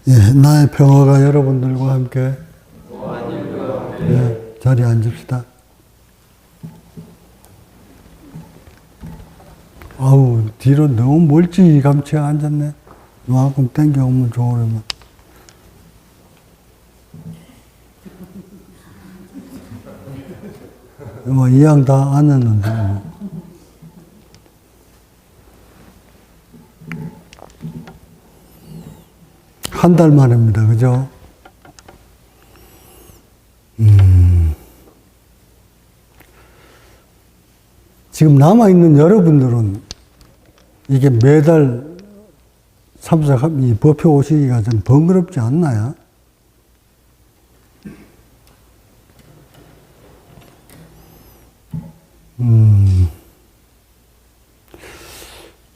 예, 나의 평화가 여러분들과 함께, 예, 자리에 앉읍시다. 아우, 뒤로 너무 멀찌감치 앉았네. 요만큼 땡겨오면 좋으려면. 뭐, 이왕 다 앉았는데, 뭐. 한 달 만입니다. 그죠? 지금 남아있는 여러분들은 이게 매달 참석한 이 법회 오시기가 좀 번거롭지 않나요?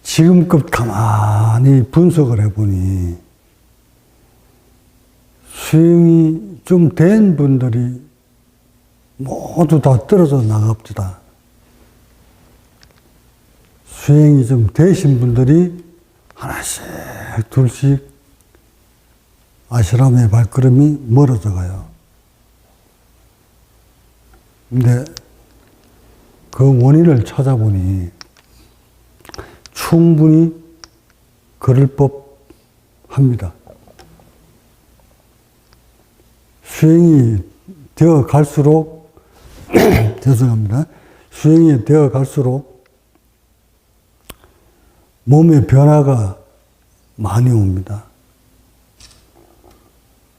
지금껏 가만히 분석을 해보니 수행이 좀 된 분들이 모두 다 떨어져 나갑니다. 수행이 좀 되신 분들이 하나씩 둘씩 아시람의 발걸음이 멀어져 가요. 근데 그 원인을 찾아보니 충분히 그럴 법합니다. 수행이 되어 갈수록 죄송합니다. 수행이 되어 갈수록 몸의 변화가 많이 옵니다.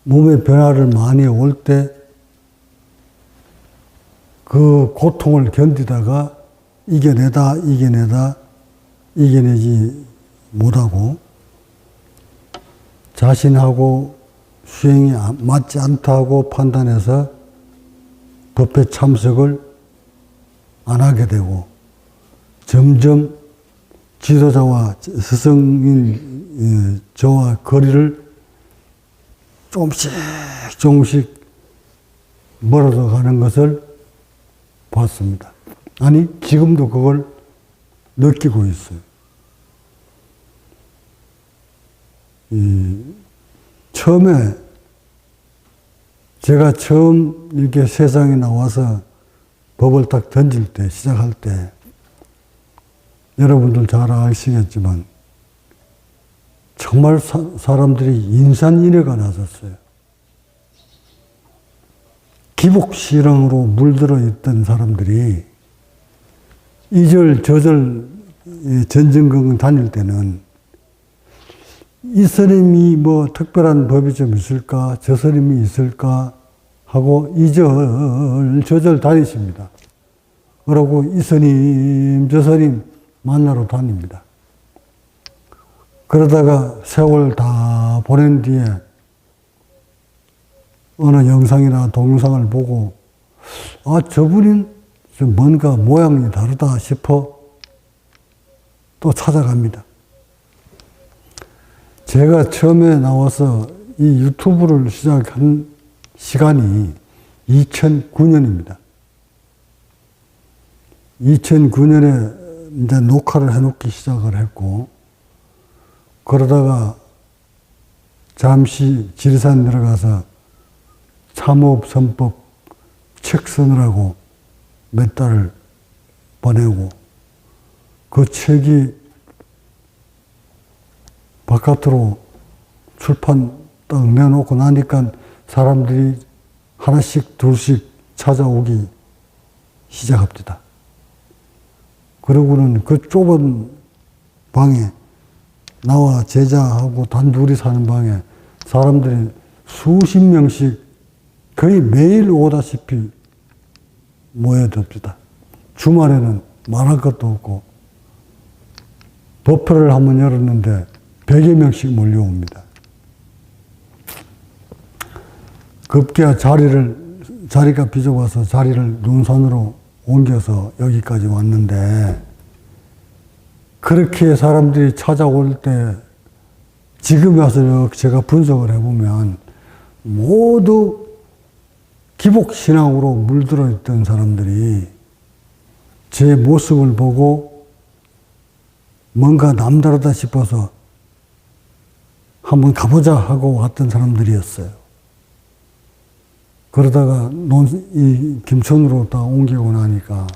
몸의 변화를 많이 올 때 그 고통을 견디다가 이겨내지 못하고 자신하고 수행이 맞지 않다고 판단해서 법회 참석을 안 하게 되고 점점 지도자와 스승인 저와 거리를 조금씩 멀어져 가는 것을 봤습니다. 아니, 지금도 그걸 느끼고 있어요. 처음에 제가 처음 이렇게 세상에 나와서 법을 딱 던질 때, 시작할 때, 여러분들 잘 아시겠지만, 정말 사람들이 인산인해가 나섰어요. 기복실형으로 물들어 있던 사람들이 이절저절 전전긍긍 다닐 때는 이 스님이 뭐 특별한 법이 좀 있을까, 저 스님이 있을까 하고 이절저절 다니십니다. 그러고 이 스님, 저 스님 만나러 다닙니다. 그러다가 세월 다 보낸 뒤에 어느 영상이나 동영상을 보고 아, 저분은 좀 뭔가 모양이 다르다 싶어 또 찾아갑니다. 제가 처음에 나와서 이 유튜브를 시작한 시간이 2009년입니다. 2009년에 이제 녹화를 해놓기 시작을 했고, 그러다가 잠시 지리산 내려가서 참호흡선법 책 쓰느라고 몇 달을 보내고, 그 책이 바깥으로 출판 딱 내놓고 나니까 사람들이 하나씩 둘씩 찾아오기 시작합니다. 그러고는 그 좁은 방에 나와 제자하고 단둘이 사는 방에 사람들이 수십 명씩 거의 매일 오다시피 모여듭니다. 주말에는 말할 것도 없고 법회를 한번 열었는데 100여 명씩 몰려옵니다. 급기야 자리가 비좁아서 자리를 눈산으로 옮겨서 여기까지 왔는데, 그렇게 사람들이 찾아올 때 지금 와서 제가 분석을 해보면 모두 기복신앙으로 물들어 있던 사람들이 제 모습을 보고 뭔가 남다르다 싶어서 한번 가보자 하고 왔던 사람들이었어요. 그러다가 이 김천으로 다 옮기고 나니까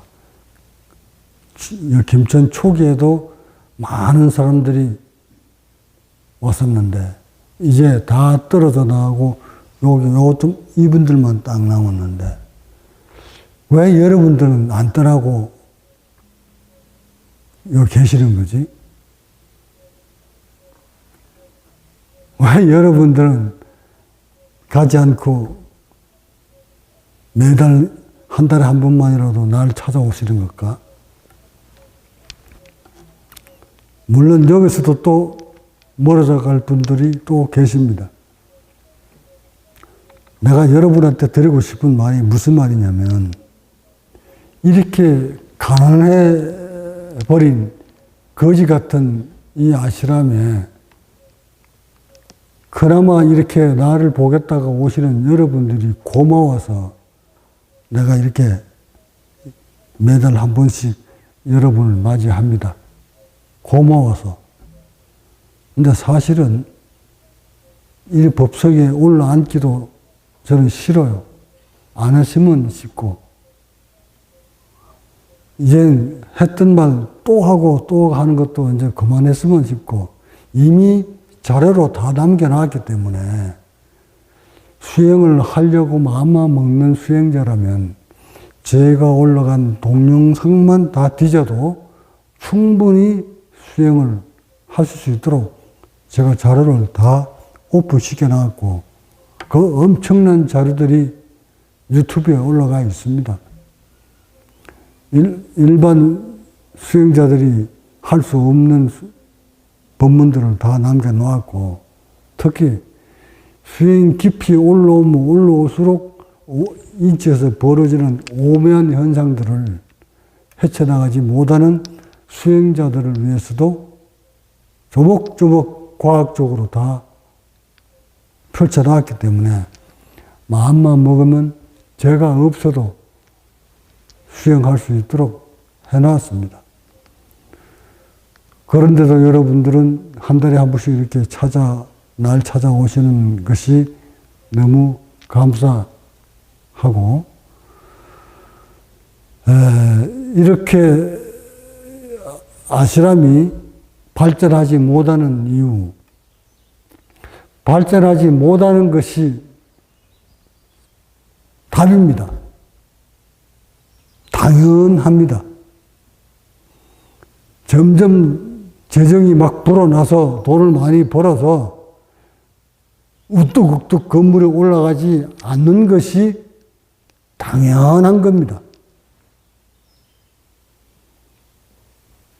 김천 초기에도 많은 사람들이 왔었는데 이제 다 떨어져 나가고 좀 이분들만 딱 남았는데 왜 여러분들은 안 떠나고 여기 계시는 거지? 왜 여러분들은 가지 않고 매달 한 달에 한 번만이라도 날 찾아오시는 걸까? 물론 여기서도 또 멀어져 갈 분들이 또 계십니다. 내가 여러분한테 드리고 싶은 말이 무슨 말이냐면 이렇게 가난해 버린 거지 같은 이 아시람에 그나마 이렇게 나를 보겠다가 오시는 여러분들이 고마워서 내가 이렇게 매달 한 번씩 여러분을 맞이합니다. 고마워서. 근데 사실은 이 법석에 올라앉기도 저는 싫어요. 안 하시면 싶고. 이제 했던 말 또 하고 또 하는 것도 이제 그만했으면 싶고. 이미 자료로 다 남겨놨기 때문에 수행을 하려고 마음만 먹는 수행자라면 제가 올라간 동영상만 다 뒤져도 충분히 수행을 하실 수 있도록 제가 자료를 다 오픈시켜 놨고 그 엄청난 자료들이 유튜브에 올라가 있습니다. 일반 수행자들이 할 수 없는 법문들을 다 남겨놓았고 특히 수행 깊이 올라오면 올라올수록 인체에서 벌어지는 오묘한 현상들을 헤쳐나가지 못하는 수행자들을 위해서도 조목조목 과학적으로 다 펼쳐놨기 때문에 마음만 먹으면 죄가 없어도 수행할 수 있도록 해놨습니다. 그런데도 여러분들은 한 달에 한 번씩 이렇게 날 찾아오시는 것이 너무 감사하고, 이렇게 아시람이 발전하지 못하는 이유, 발전하지 못하는 것이 답입니다. 당연합니다. 점점 재정이 막 불어나서 돈을 많이 벌어서 우뚝우뚝 건물에 올라가지 않는 것이 당연한 겁니다.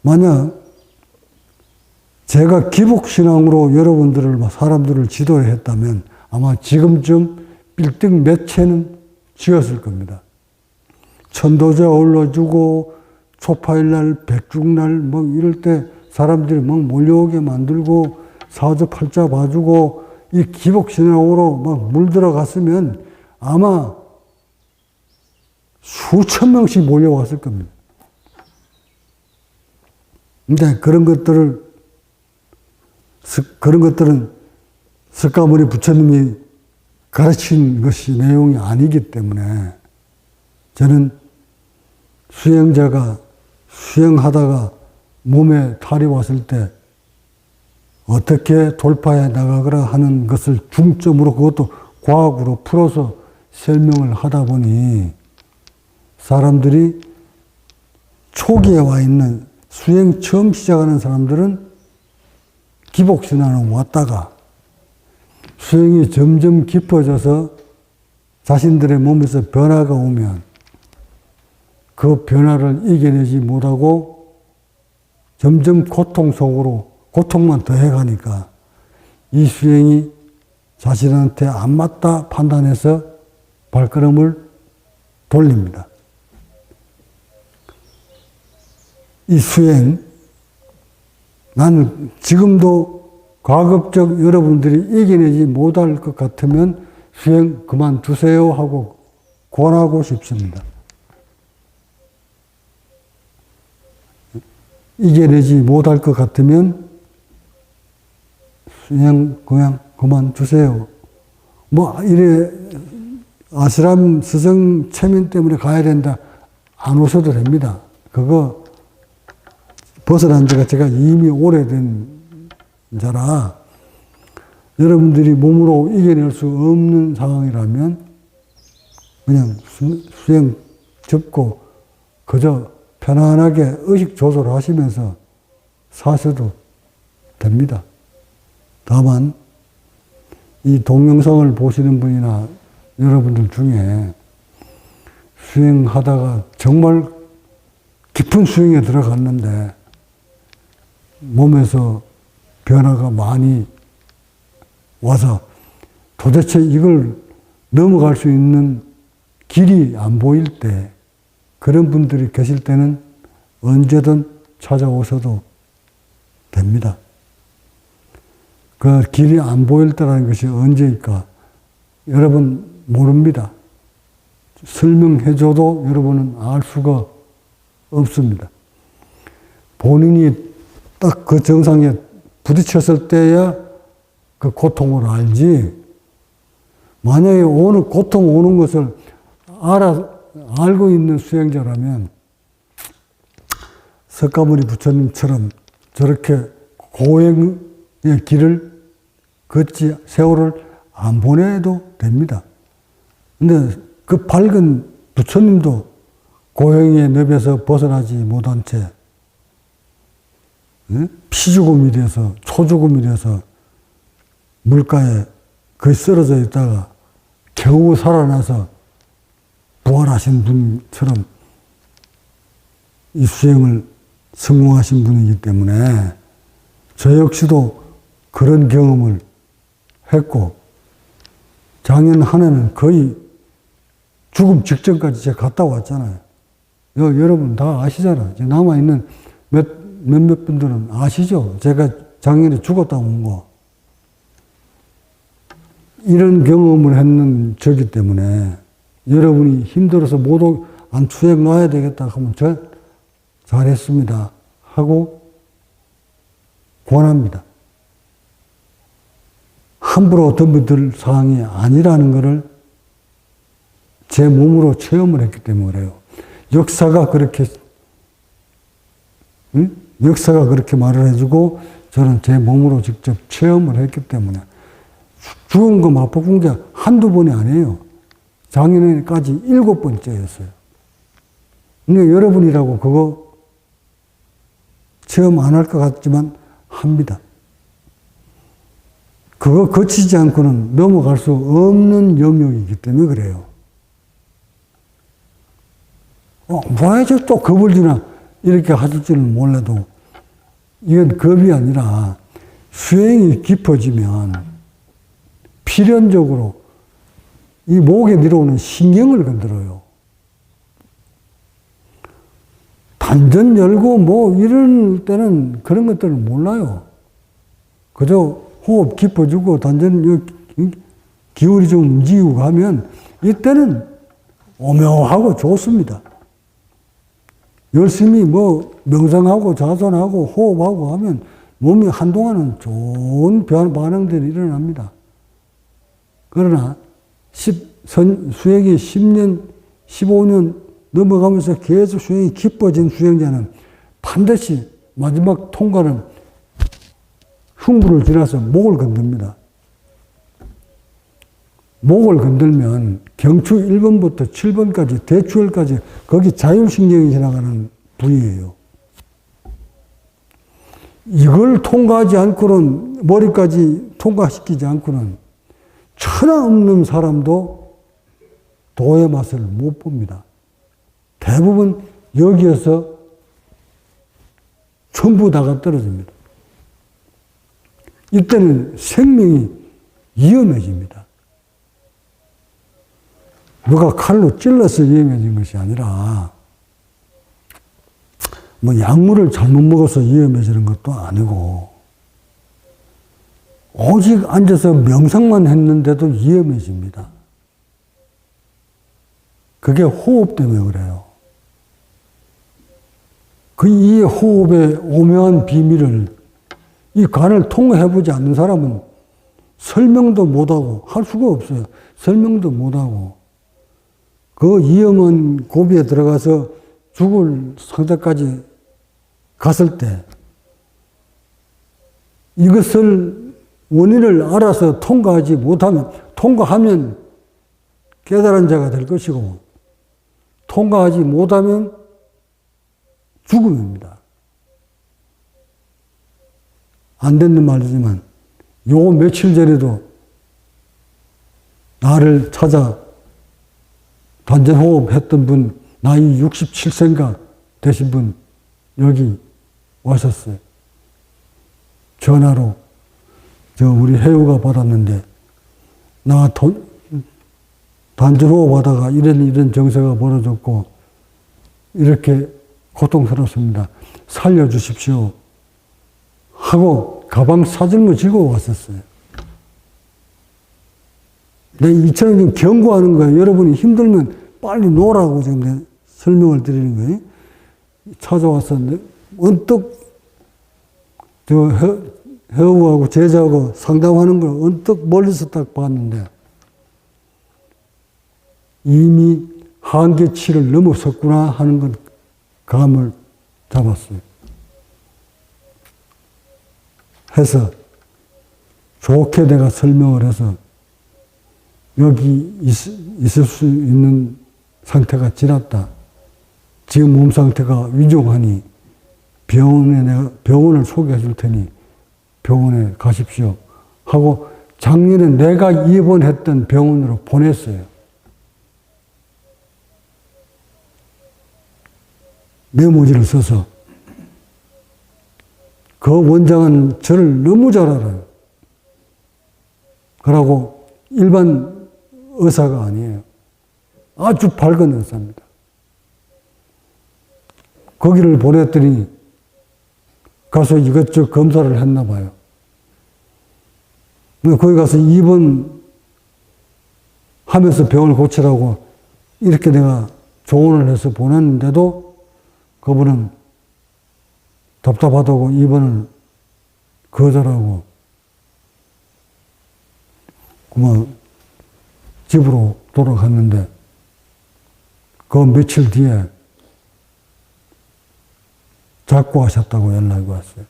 만약 제가 기복신앙으로 여러분들을, 사람들을 지도했다면 아마 지금쯤 빌딩 몇 채는 지었을 겁니다. 천도제 올려주고 초파일날, 백중날 뭐 이럴 때 사람들이 막 몰려오게 만들고 사주팔자 봐주고 이 기복신앙으로 막 물들어갔으면 아마 수천 명씩 몰려왔을 겁니다. 근데 그런 것들은 석가모니 부처님이 가르친 것이 내용이 아니기 때문에 저는 수행자가 수행하다가 몸에 탈이 왔을 때 어떻게 돌파해 나가거라 하는 것을 중점으로 그것도 과학으로 풀어서 설명을 하다 보니 사람들이 초기에 와 있는 수행 처음 시작하는 사람들은 기복신앙으로 왔다가 수행이 점점 깊어져서 자신들의 몸에서 변화가 오면 그 변화를 이겨내지 못하고 점점 고통 속으로 고통만 더해가니까 이 수행이 자신한테 안 맞다 판단해서 발걸음을 돌립니다. 이 수행, 나는 지금도 가급적 여러분들이 이겨내지 못할 것 같으면 수행 그만두세요 하고 권하고 싶습니다. 이겨내지 못할 것 같으면 수행 그냥 그만두세요. 뭐 이래 아스람 스승 체면 때문에 가야 된다. 안 오셔도 됩니다. 그거 벗어난 지가 제가 이미 오래된 자라 여러분들이 몸으로 이겨낼 수 없는 상황이라면 그냥 수행 접고 그저 편안하게 의식 조절을 하시면서 사셔도 됩니다. 다만 이 동영상을 보시는 분이나 여러분들 중에 수행하다가 정말 깊은 수행에 들어갔는데 몸에서 변화가 많이 와서 도대체 이걸 넘어갈 수 있는 길이 안 보일 때 그런 분들이 계실 때는 언제든 찾아오셔도 됩니다. 그 길이 안 보일 때라는 것이 언제일까? 여러분 모릅니다. 설명해줘도 여러분은 알 수가 없습니다. 본인이 딱 그 정상에 부딪혔을 때야 그 고통을 알지. 만약에 오늘 고통 오는 것을 알고 있는 수행자라면 석가모니 부처님처럼 저렇게 고행의 길을 걷지 세월을 안 보내도 됩니다. 근데 그 밝은 부처님도 고행의 늪에서 벗어나지 못한 채 피죽음이 돼서 초죽음이 돼서 물가에 거의 쓰러져 있다가 겨우 살아나서 부활하신 분처럼 이 수행을 성공하신 분이기 때문에 저 역시도 그런 경험을 했고 작년 한 해는 거의 죽음 직전까지 제가 갔다 왔잖아요. 여러분 다 아시잖아요. 남아있는 몇몇 분들은 아시죠? 제가 작년에 죽었다고 온 거. 이런 경험을 했는 저기 때문에 여러분이 힘들어서 안 수행 놔야 되겠다 하면 저 잘했습니다 하고 권합니다. 함부로 덤벼들 사항이 아니라는 것을 제 몸으로 체험을 했기 때문에 그래요. 역사가 그렇게 말을 해주고 저는 제 몸으로 직접 체험을 했기 때문에 죽은 거 맛보은 게 한두 번이 아니에요. 작년에까지 7번째였어요. 근데 여러분이라고 그거 체험 안 할 것 같지만 합니다. 그거 거치지 않고는 넘어갈 수 없는 영역이기 때문에 그래요. 왜 또 겁을 주나 이렇게 하실 줄은 몰라도 이건 겁이 아니라 수행이 깊어지면 필연적으로 이 목에 내려오는 신경을 건드려요. 단전 열고 뭐 이럴 때는 그런 것들은 몰라요. 그저 호흡 깊어지고 단전 기울이 좀 움직이고 가면 이때는 오묘하고 좋습니다. 열심히 뭐 명상하고 자선하고 호흡하고 하면 몸이 한동안은 좋은 반응들이 일어납니다. 그러나 수행이 10년, 15년 넘어가면서 계속 수행이 깊어진 수행자는 반드시 마지막 통과는 흉부를 지나서 목을 건듭니다. 목을 건들면 경추 1번부터 7번까지 대추혈까지 거기 자율신경이 지나가는 부위예요. 이걸 통과하지 않고는 머리까지 통과시키지 않고는 천하 없는 사람도 도의 맛을 못 봅니다. 대부분 여기에서 전부 다가 떨어집니다. 이때는 생명이 위험해집니다. 누가 칼로 찔러서 위험해진 것이 아니라 뭐 약물을 잘못 먹어서 위험해지는 것도 아니고 오직 앉아서 명상만 했는데도 위험해집니다. 그게 호흡 때문에 그래요. 이 호흡의 오묘한 비밀을 이 간을 통과해보지 않는 사람은 설명도 못하고 할 수가 없어요. 설명도 못하고. 그 위험한 고비에 들어가서 죽을 상태까지 갔을 때 이것을 원인을 알아서 통과하지 못하면, 통과하면 깨달은 자가 될 것이고, 통과하지 못하면 죽음입니다. 안 되는 말이지만 요 며칠 전에도 나를 찾아 단전호흡 했던 분, 나이 67세인가 되신 분 여기 오셨어요. 전화로 우리 해우가 받았는데 나 단전호흡 하다가 이런 정세가 벌어졌고 이렇게 고통스럽습니다. 살려주십시오 하고 가방 사진을 지고 왔었어요. 내 이처럼 좀 경고하는 거예요. 여러분이 힘들면 빨리 놓으라고 지금 설명을 드리는 거예요. 찾아와서 언뜻 해우하고 제자하고 상담하는 걸 언뜻 멀리서 딱 봤는데 이미 한계치를 넘어섰구나 하는 건 감을 잡았어요. 해서 좋게 내가 설명을 해서 여기 있을 수 있는 상태가 지났다. 지금 몸 상태가 위중하니 병원을 소개해 줄 테니 병원에 가십시오 하고 작년에 내가 입원했던 병원으로 보냈어요. 메모지를 써서. 그 원장은 저를 너무 잘 알아요. 그러고 일반 의사가 아니에요. 아주 밝은 의사입니다. 거기를 보냈더니 가서 이것저것 검사를 했나 봐요. 거기 가서 입원하면서 병을 고치라고 이렇게 내가 조언을 해서 보냈는데도 그분은 답답하다고 입원을 거절하고 그만 집으로 돌아갔는데 그 며칠 뒤에 작고하셨다고 연락이 왔어요.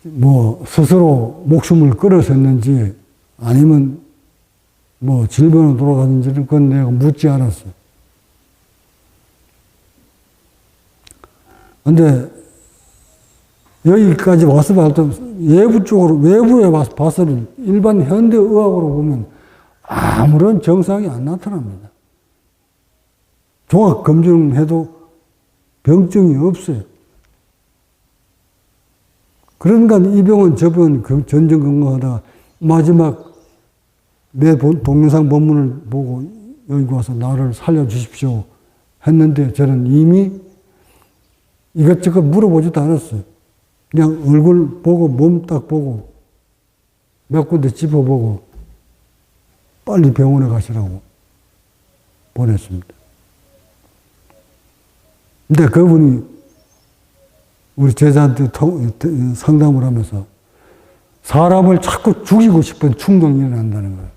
뭐 스스로 목숨을 끊어서 했는지 아니면 뭐 질병으로 돌아갔는지는 그건 내가 묻지 않았어요. 근데 여기까지 와서 봤을 때 외부에 봐서는 일반 현대의학으로 보면 아무런 정상이 안 나타납니다. 종합검진해도 병증이 없어요. 그러니까 이 병은 저번 전전긍긍하다가 마지막 내 동영상 본문을 보고 여기 와서 나를 살려주십시오 했는데 저는 이미 이것저것 물어보지도 않았어요. 그냥 얼굴 보고 몸 딱 보고 몇 군데 짚어보고 빨리 병원에 가시라고 보냈습니다. 근데 그분이 우리 제자한테 상담을 하면서 사람을 자꾸 죽이고 싶은 충동이 일어난다는 거예요.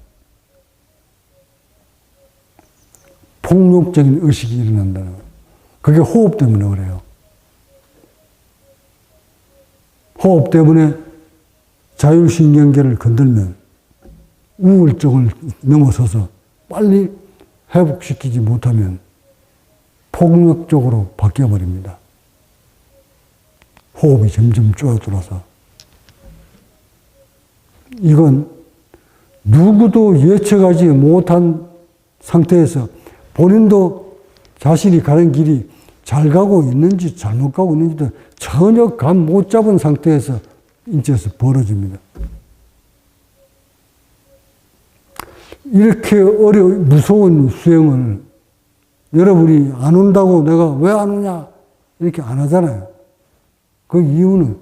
폭력적인 의식이 일어난다는 거예요. 그게 호흡 때문에 그래요. 호흡 때문에 자율신경계를 건들면 우울증을 넘어서서 빨리 회복시키지 못하면 폭력적으로 바뀌어버립니다. 호흡이 점점 쪼여들어서. 이건 누구도 예측하지 못한 상태에서 본인도 자신이 가는 길이 잘 가고 있는지 잘못 가고 있는지도 전혀 감 못 잡은 상태에서 인체에서 벌어집니다. 이렇게 무서운 수행을 여러분이 안 온다고 내가 왜 안 오냐 이렇게 안 하잖아요. 그 이유는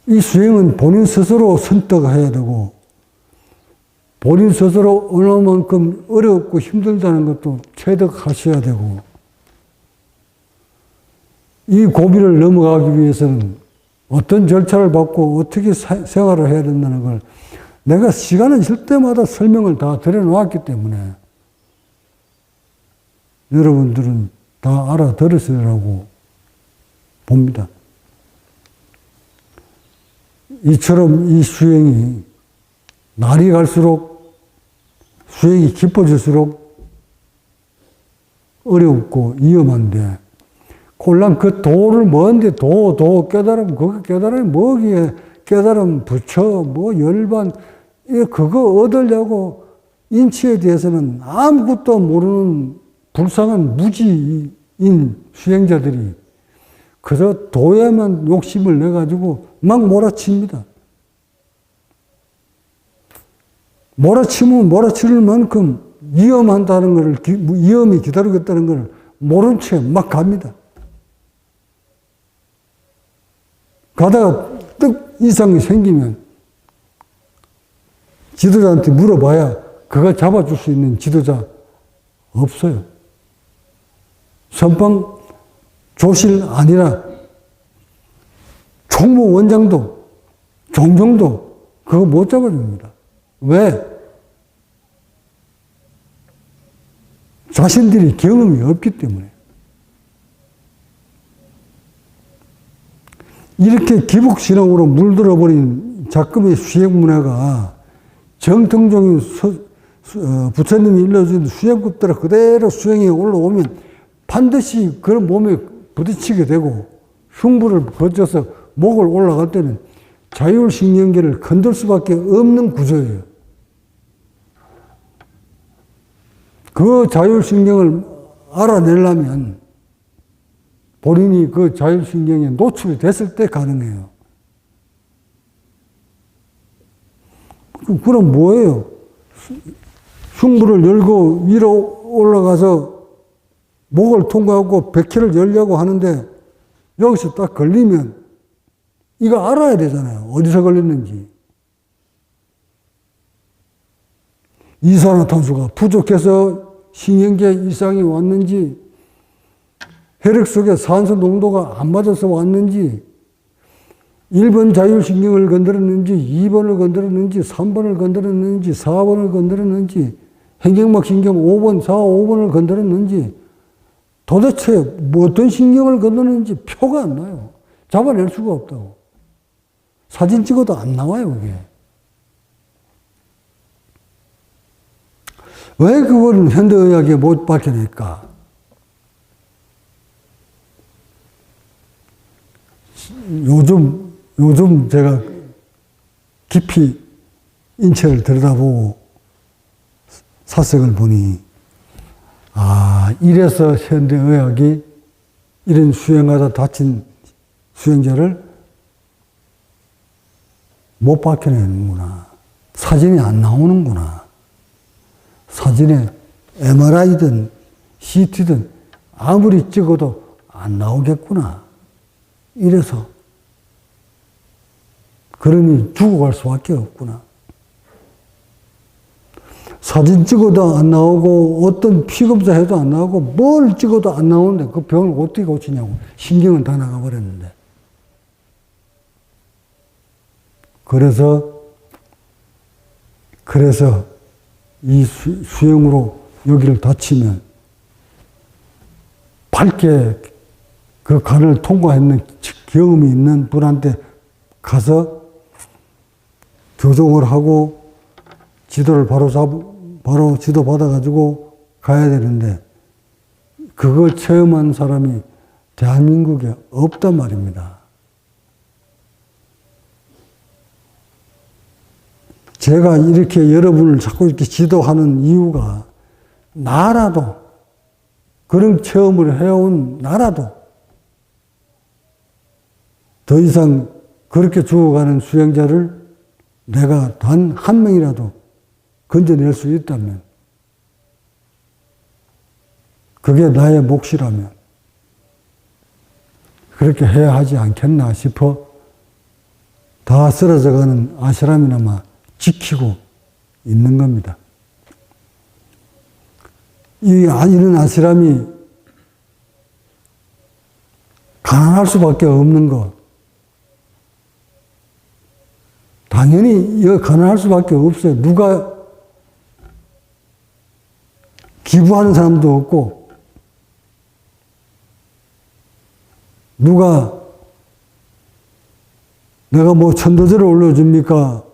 이 수행은 본인 스스로 선택해야 되고 본인 스스로 어느 만큼 어렵고 힘들다는 것도 체득하셔야 되고, 이 고비를 넘어가기 위해서는 어떤 절차를 밟고 어떻게 생활을 해야 된다는 걸 내가 시간을 있을 때마다 설명을 다 드려놓았기 때문에 여러분들은 다 알아들으시라고 봅니다. 이처럼 이 수행이 날이 갈수록 수행이 깊어질수록 어렵고 위험한데, 곤란 그 도를 뭔데 도 깨달음, 그 깨달음이 뭐기에 깨달음 부처 뭐 열반 그거 얻으려고 인치에 대해서는 아무것도 모르는 불쌍한 무지인 수행자들이 그저 도에만 욕심을 내가지고 막 몰아칩니다. 몰아치면 몰아칠 만큼 위험한다는 걸, 위험이 기다리고 있다는 걸 모른 채 막 갑니다. 가다가 떡 이상이 생기면 지도자한테 물어봐야 그가 잡아줄 수 있는 지도자 없어요. 선방 조실 아니라 총무 원장도 종종도 그거 못 잡아줍니다. 왜? 자신들이 경험이 없기 때문에. 이렇게 기복신앙으로 물들어버린 작금의 수행 문화가 정통적인 부처님이 일러준 수행법대로 그대로 수행에 올라오면 반드시 그런 몸에 부딪히게 되고 흉부를 거쳐서 목을 올라갈 때는 자율신경계를 건들 수밖에 없는 구조예요. 그 자율신경을 알아내려면 본인이 그 자율신경에 노출이 됐을 때 가능해요. 그럼 뭐예요? 흉부를 열고 위로 올라가서 목을 통과하고 백혈을 열려고 하는데 여기서 딱 걸리면 이거 알아야 되잖아요. 어디서 걸렸는지. 이산화탄소가 부족해서 신경계 이상이 왔는지, 혈액 속에 산소 농도가 안 맞아서 왔는지, 1번 자율신경을 건드렸는지, 2번을 건드렸는지, 3번을 건드렸는지, 4번을 건드렸는지, 행경막신경 5번, 4, 5번을 건드렸는지, 도대체 뭐 어떤 신경을 건드렸는지 표가 안 나요. 잡아낼 수가 없다고. 사진 찍어도 안 나와요, 그게. 왜 그거는 현대의학에 못 밝혀낼까? 요즘 제가 깊이 인체를 들여다보고 사색을 보니, 이래서 현대의학이 이런 수행하다 다친 수행자를 못 밝혀내는구나. 사진이 안 나오는구나. 사진에 MRI든 CT든 아무리 찍어도 안 나오겠구나. 이래서. 그러니 죽어갈 수밖에 없구나. 사진 찍어도 안 나오고 어떤 피검사 해도 안 나오고 뭘 찍어도 안 나오는데 그 병을 어떻게 고치냐고. 신경은 다 나가버렸는데. 그래서 이 수행으로 여기를 다치면 밝게 그 간을 통과했는 경험이 있는 분한테 가서 교정을 하고 지도를 바로 지도 받아가지고 가야 되는데 그걸 체험한 사람이 대한민국에 없단 말입니다. 제가 이렇게 여러분을 자꾸 이렇게 지도하는 이유가 나라도 그런 체험을 해온 나라도 더 이상 그렇게 죽어가는 수행자를 내가 단 한 명이라도 건져낼 수 있다면 그게 나의 몫이라면 그렇게 해야 하지 않겠나 싶어 다 쓰러져가는 아시람이나마 지키고 있는 겁니다. 이런 아시람이 가난할 수밖에 없는 것. 당연히 가난할 수밖에 없어요. 누가 기부하는 사람도 없고, 누가 내가 뭐 천도제를 올려줍니까?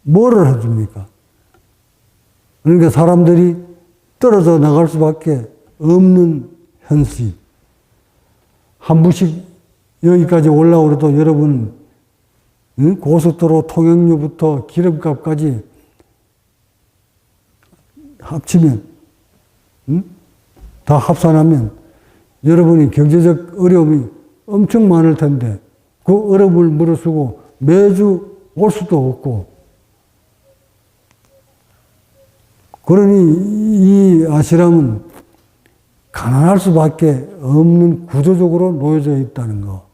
뭐를 해줍니까? 그러니까 사람들이 떨어져 나갈 수밖에 없는 현실. 한 부씩 여기까지 올라오려도 여러분, 고속도로 통행료부터 기름값까지 합치면, 다 합산하면 여러분이 경제적 어려움이 엄청 많을 텐데 그 어려움을 무릅쓰고 매주 올 수도 없고, 그러니 이 아시람은 가난할 수밖에 없는 구조적으로 놓여져 있다는 거.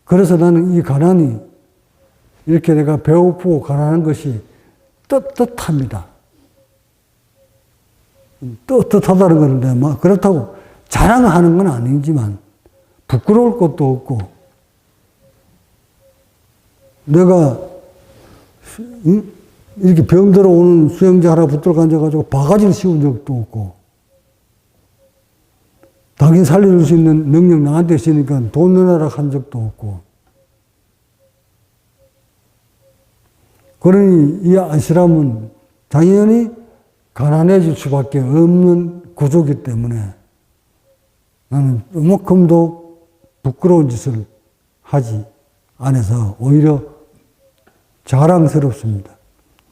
그래서 나는 이 가난이 이렇게 내가 배고프고 가난한 것이 떳떳합니다. 떳떳하다는 건데, 막 그렇다고 자랑하는 건 아니지만 부끄러울 것도 없고, 내가 이렇게 병들어 오는 수영자 하나 붙들어 앉아가지고 바가지를 씌운 적도 없고, 당신 살려줄 수 있는 능력 나한테 있으니까 돈 내놔라 한 적도 없고, 그러니 이 아시람은 당연히 가난해질 수밖에 없는 구조이기 때문에 나는 조금도 부끄러운 짓을 하지 않아서 오히려 자랑스럽습니다.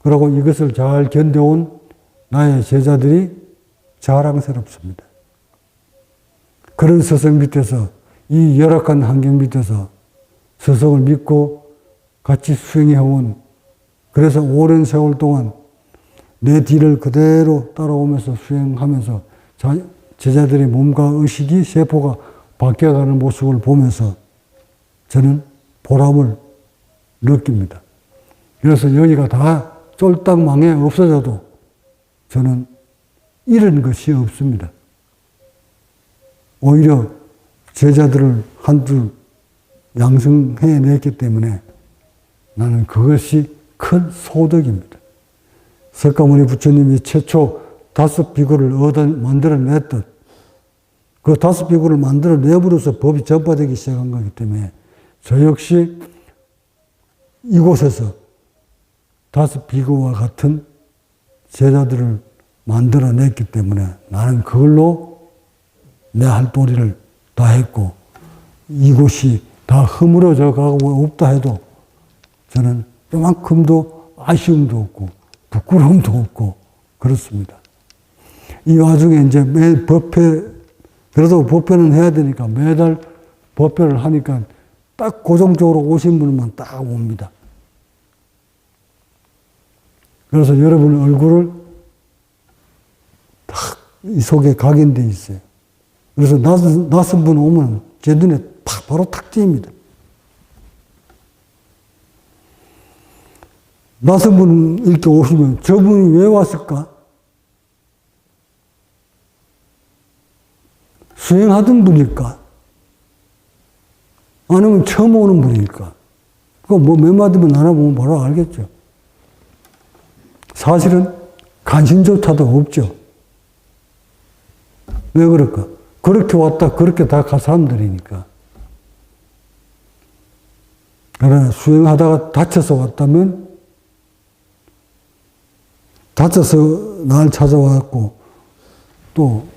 그리고 이것을 잘 견뎌온 나의 제자들이 자랑스럽습니다. 그런 스승 밑에서, 이 열악한 환경 밑에서 스승을 믿고 같이 수행해온, 그래서 오랜 세월 동안 내 뒤를 그대로 따라오면서 수행하면서 제자들의 몸과 의식이, 세포가 바뀌어가는 모습을 보면서 저는 보람을 느낍니다. 그래서 여기가 다 쫄딱 망해 없어져도 저는 잃은 것이 없습니다. 오히려 제자들을 한둘 양성해냈기 때문에 나는 그것이 큰 소득입니다. 석가모니 부처님이 최초 5비구를 만들어냈듯 그 5비구를 만들어내므로써 법이 전파되기 시작한 거기 때문에 저 역시 이곳에서 5비구와 같은 제자들을 만들어냈기 때문에 나는 그걸로 내 할 도리를 다 했고, 이곳이 다 허물어져 가고 없다 해도 저는 요만큼도 아쉬움도 없고 부끄러움도 없고 그렇습니다. 이 와중에 이제 매 법회, 그래도 법회는 해야 되니까 매달 법회를 하니까 딱 고정적으로 오신 분만 딱 옵니다. 그래서 여러분 얼굴을 딱 이 속에 각인되어 있어요. 그래서 낯선 분 오면 제 눈에 바로 탁 띄입니다. 낯선 분 이렇게 오시면 저분이 왜 왔을까? 수행하던 분일까? 아니면 처음 오는 분일까? 그거 뭐 몇 마디만 알아보면 바로 알겠죠. 사실은 관심조차도 없죠. 왜 그럴까? 그렇게 왔다 그렇게 다 갈 사람들이니까. 그러나 수행하다가 다쳐서 왔다면 다쳐서 날 찾아왔고 또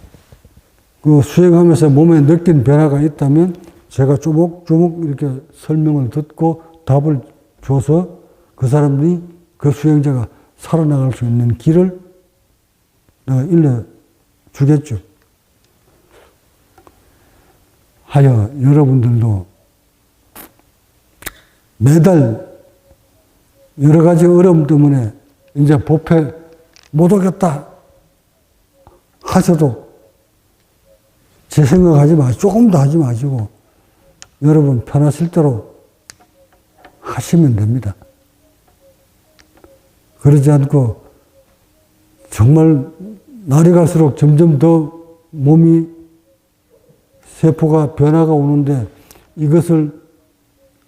그 수행하면서 몸에 느낀 변화가 있다면 제가 조목조목 이렇게 설명을 듣고 답을 줘서 그 사람들이, 그 수행자가 살아나갈 수 있는 길을 내가 일러주겠죠. 하여 여러분들도 매달 여러 가지 어려움 때문에 이제 법회 못 오겠다 하셔도 제 생각하지 마시고, 조금도 하지 마시고 여러분 편하실 대로 하시면 됩니다. 그러지 않고 정말 날이 갈수록 점점 더 몸이 세포가 변화가 오는데 이것을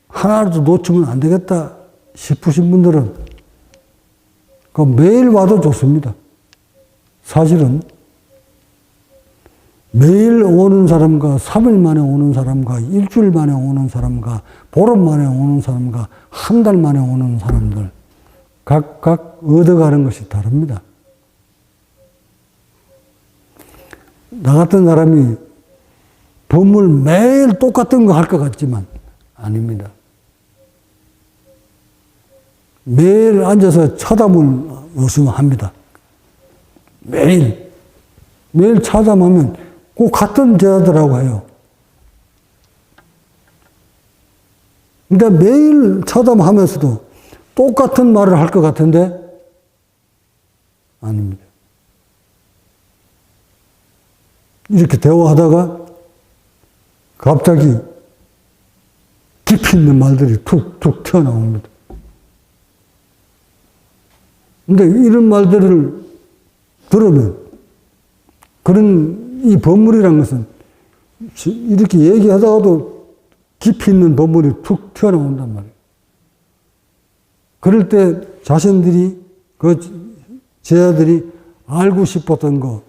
하나라도 놓치면 안 되겠다 싶으신 분들은 그 매일 와도 좋습니다. 사실은 매일 오는 사람과 3일 만에 오는 사람과 일주일 만에 오는 사람과 보름 만에 오는 사람과 한 달 만에 오는 사람들 각각 얻어가는 것이 다릅니다. 나 같은 사람이 법문을 매일 똑같은 거 할 것 같지만 아닙니다. 매일 앉아서 차담을 없으면 합니다. 매일 차담하면 꼭 같은 제자들하고 해요. 근데 매일 차담하면서도 똑같은 말을 할 것 같은데 아닙니다. 이렇게 대화하다가 갑자기 깊이 있는 말들이 툭툭 튀어나옵니다. 근데 이런 말들을 들으면 그런 이 법문이라는 것은 이렇게 얘기하다가도 깊이 있는 법문이 툭 튀어나온단 말이에요. 그럴 때 자신들이 그 제자들이 알고 싶었던 거,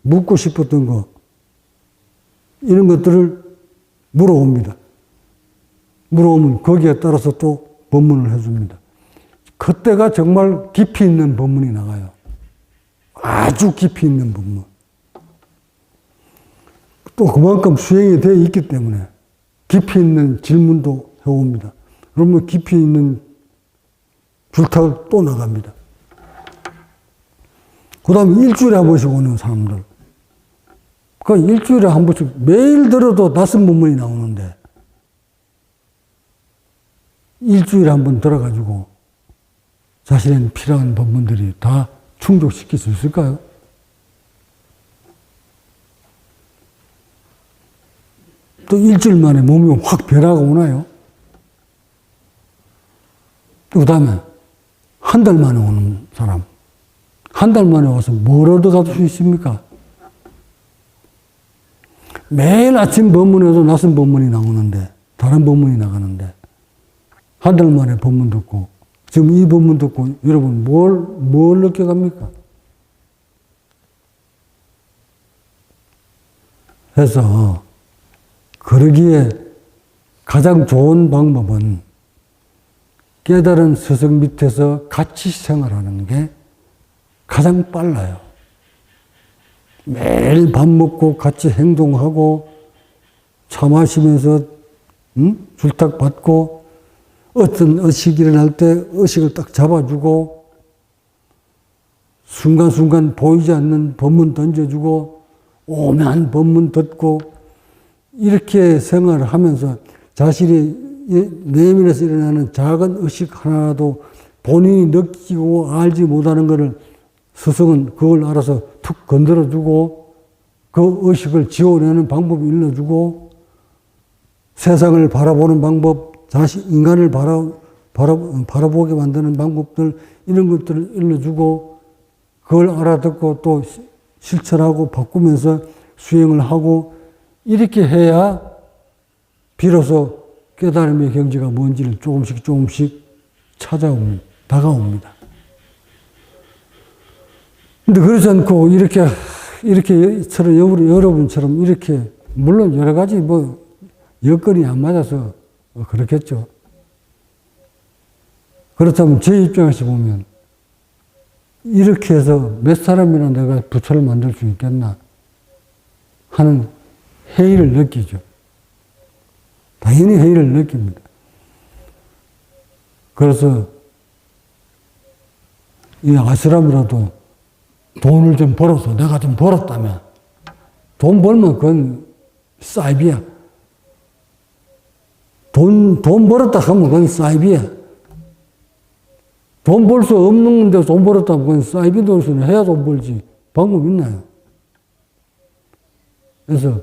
묻고 싶었던 거 이런 것들을 물어옵니다. 물어오면 거기에 따라서 또 법문을 해줍니다. 그때가 정말 깊이 있는 법문이 나가요. 아주 깊이 있는 법문. 또 그만큼 수행이 되어 있기 때문에 깊이 있는 질문도 해옵니다. 그러면 깊이 있는 줄타를 또 나갑니다. 그 다음에 일주일에 한 번씩 오는 사람들. 그 일주일에 한 번씩 매일 들어도 낯선 법문이 나오는데 일주일에 한 번 들어가지고 자신의 필요한 법문들이 다 충족시킬 수 있을까요? 또 일주일 만에 몸이 확 변화가 오나요? 또 그 다음에 한 달 만에 오는 사람. 한 달 만에 와서 뭘 얻어갈 수 있습니까? 매일 아침 법문에도 낯선 법문이 나오는데, 다른 법문이 나가는데, 한 달 만에 법문 듣고, 지금 이 법문 듣고, 여러분, 뭘 느껴갑니까? 그래서, 그러기에 가장 좋은 방법은 깨달은 스승 밑에서 같이 생활하는 게 가장 빨라요. 매일 밥 먹고 같이 행동하고 차 마시면서 줄탁 받고 어떤 의식이 일어날 때 의식을 딱 잡아주고 순간순간 보이지 않는 법문 던져주고 오만 법문 듣고 이렇게 생활을 하면서 자신이 내면에서 일어나는 작은 의식 하나라도 본인이 느끼고 알지 못하는 것을 스승은 그걸 알아서 툭 건드려주고 그 의식을 지워내는 방법을 일러주고 세상을 바라보는 방법, 인간을 바라보게 만드는 방법들 이런 것들을 일러주고 그걸 알아듣고 또 실천하고 바꾸면서 수행을 하고 이렇게 해야 비로소 깨달음의 경지가 뭔지를 조금씩 다가옵니다. 근데 그렇지 않고 이렇게 여러분처럼 이렇게, 물론 여러 가지 여건이 안 맞아서 그렇겠죠. 그렇다면 제 입장에서 보면 이렇게 해서 몇 사람이나 내가 부처를 만들 수 있겠나 하는 회의를 느끼죠. 당연히 회의를 느낍니다. 그래서 이 아스람이라도 돈을 좀 벌어서 내가 좀 벌었다면 돈 벌면 그건 사이비야. 돈 벌었다 하면 그건 사이비야. 돈 벌 수 없는데 돈 벌었다 하면 그건 사이비 돈수는 해야 돈 벌지. 방법 있나요? 그래서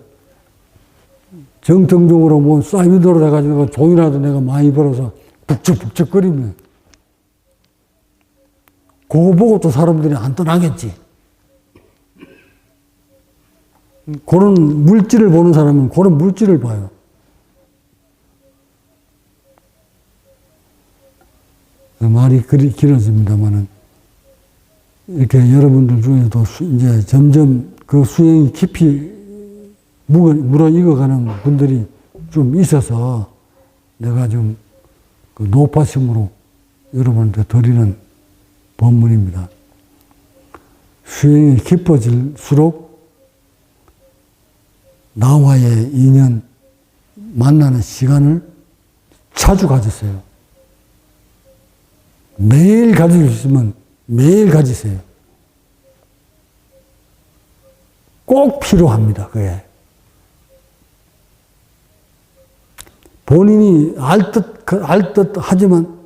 정통적으로 사이비 돈으로 해가지고 돈이라도 내가 많이 벌어서 북적북적거리면 그거 보고 또 사람들이 안 떠나겠지. 그런 물질을 보는 사람은 그런 물질을 봐요. 말이 길어집니다만은, 이렇게 여러분들 중에도 이제 점점 그 수행이 깊이 물어익어가는 분들이 좀 있어서 내가 좀 그 높아심으로 여러분한테 드리는 법문입니다. 수행이 깊어질수록 나와의 인연, 만나는 시간을 자주 가지세요. 매일 가질 수 있으면 매일 가지세요. 꼭 필요합니다, 그게. 본인이 알 듯 하지만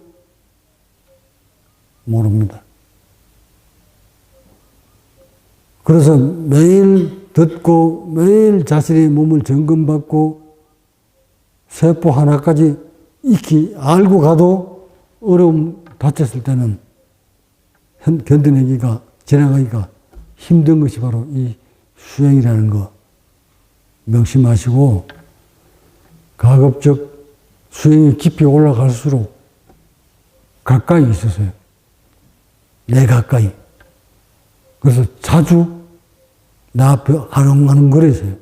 모릅니다. 그래서 매일 듣고 매일 자신의 몸을 점검받고 세포 하나까지 익히 알고 가도 어려움 다쳤을 때는 견뎌내기가, 지나가기가 힘든 것이 바로 이 수행이라는 거 명심하시고, 가급적 수행이 깊이 올라갈수록 가까이 있으세요. 내 가까이. 그래서 자주 내 앞에 아롱아롱거리세요.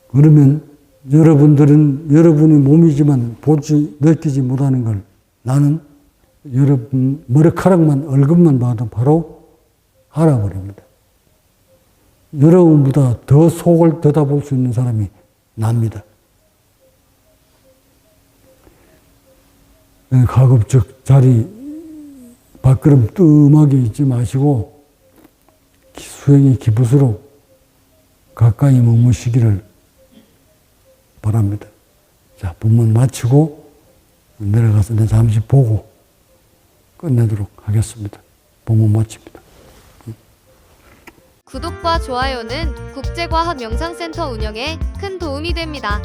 그러면 여러분들은 여러분의 몸이지만 느끼지 못하는 걸 나는 여러분 머리카락만, 얼굴만 봐도 바로 알아버립니다. 여러분보다 더 속을 들여다볼 수 있는 사람이 납니다. 가급적 자리 밖으로 뜸하게 있지 마시고 수행이 깊을수록 가까이 머무시기를 바랍니다. 자, 본문 마치고 내려가서 잠시 보고 끝내도록 하겠습니다. 본문 마칩니다. 구독과 좋아요는 국제과학명상센터 운영에 큰 도움이 됩니다.